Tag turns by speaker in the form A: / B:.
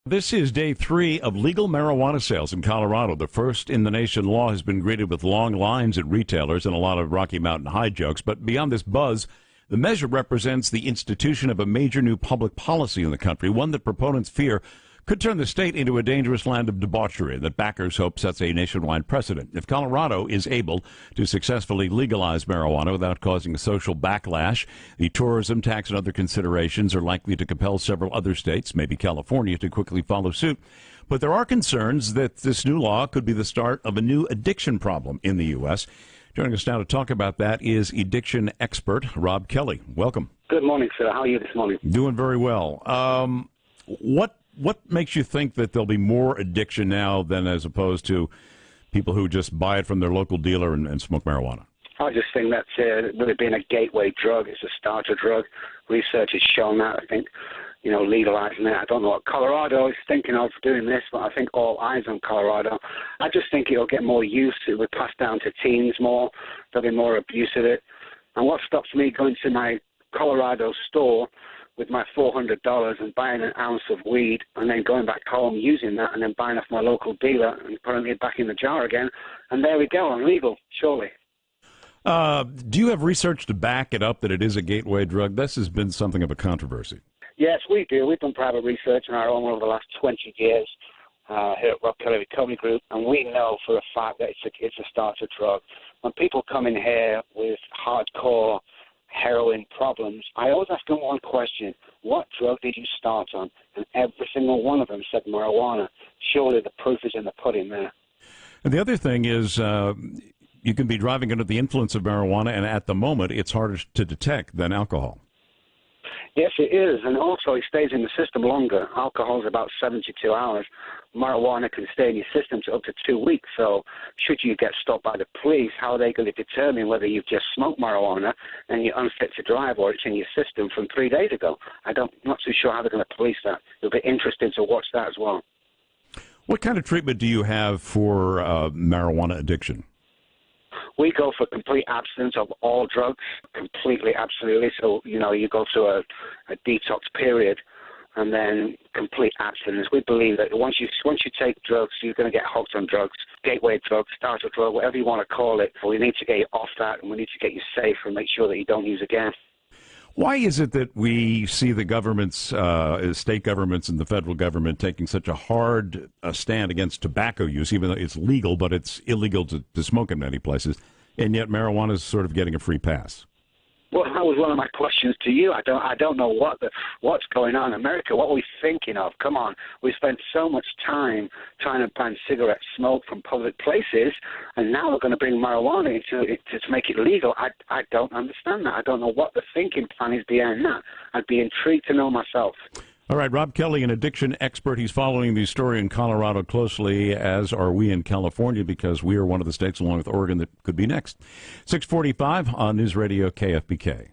A: This is day 3 of legal marijuana sales in Colorado. The first in the nation law has been greeted with long lines at retailers and a lot of Rocky Mountain High jokes. But beyond this buzz, the measure represents the institution of a major new public policy in the country, one that proponents fear could turn the state into a dangerous land of debauchery that backers hope sets a nationwide precedent. If Colorado is able to successfully legalize marijuana without causing a social backlash, the tourism tax and other considerations are likely to compel several other states, maybe California, to quickly follow suit. But there are concerns that this new law could be the start of a new addiction problem in the U.S. Joining us now to talk about that is addiction expert Robb Kelly. Welcome.
B: Good morning, sir. How are you this morning?
A: Doing very well. What makes you think that there'll be more addiction now than as opposed to people who just buy it from their local dealer and smoke marijuana?
B: I just think that's with it being a gateway drug. It's a starter drug. Research has shown that. I think, legalizing it. I don't know what Colorado is thinking of doing this, but I think all eyes on Colorado. I just think it'll get more use. It will pass down to teens more. There'll be more abuse of it. And what stops me going to my Colorado store with my $400 and buying an ounce of weed and then going back home using that and then buying off my local dealer and putting it back in the jar again, and there we go, I'm legal, surely.
A: Do you have research to back it up that it is a gateway drug? This has been something of a controversy.
B: Yes, we do. We've done private research on our own over the last 20 years here at Robb Kelly Recovery Group, and we know for a fact that it's a starter drug. When people come in here with hardcore heroin problems, I always ask them one question: what drug did you start on? And every single one of them said marijuana. Surely the proof is in the pudding there.
A: And the other thing is you can be driving under the influence of marijuana, and at the moment it's harder to detect than alcohol.
B: Yes, it is, and also it stays in the system longer. Alcohol is about 72 hours. Marijuana can stay in your system to up to 2 weeks. So should you get stopped by the police, how are they going to determine whether you've just smoked marijuana and you're unfit to drive or it's in your system from 3 days ago? I'm not too sure how they're going to police that. It'll be interesting to watch that as well.
A: What kind of treatment do you have for marijuana addiction?
B: We go for complete abstinence of all drugs, completely, absolutely. So, you go through a detox period and then complete abstinence. We believe that once you take drugs, you're going to get hooked on drugs, gateway drug, starter drug, whatever you want to call it. We need to get you off that, and we need to get you safe and make sure that you don't use again.
A: Why is it that we see the governments, state governments and the federal government taking such a hard stand against tobacco use, even though it's legal, but it's illegal to smoke in many places, and yet marijuana is sort of getting a free pass?
B: Well, that was one of my questions to you. I don't know what's going on in America. What are we thinking of? Come on. We spent so much time trying to ban cigarette smoke from public places, and now we're going to bring marijuana to make it legal. I don't understand that. I don't know what the thinking plan is behind that. I'd be intrigued to know myself.
A: All right, Robb Kelly, an addiction expert. He's following the story in Colorado closely, as are we in California, because we are one of the states, along with Oregon, that could be next. 6:45 on News Radio KFBK.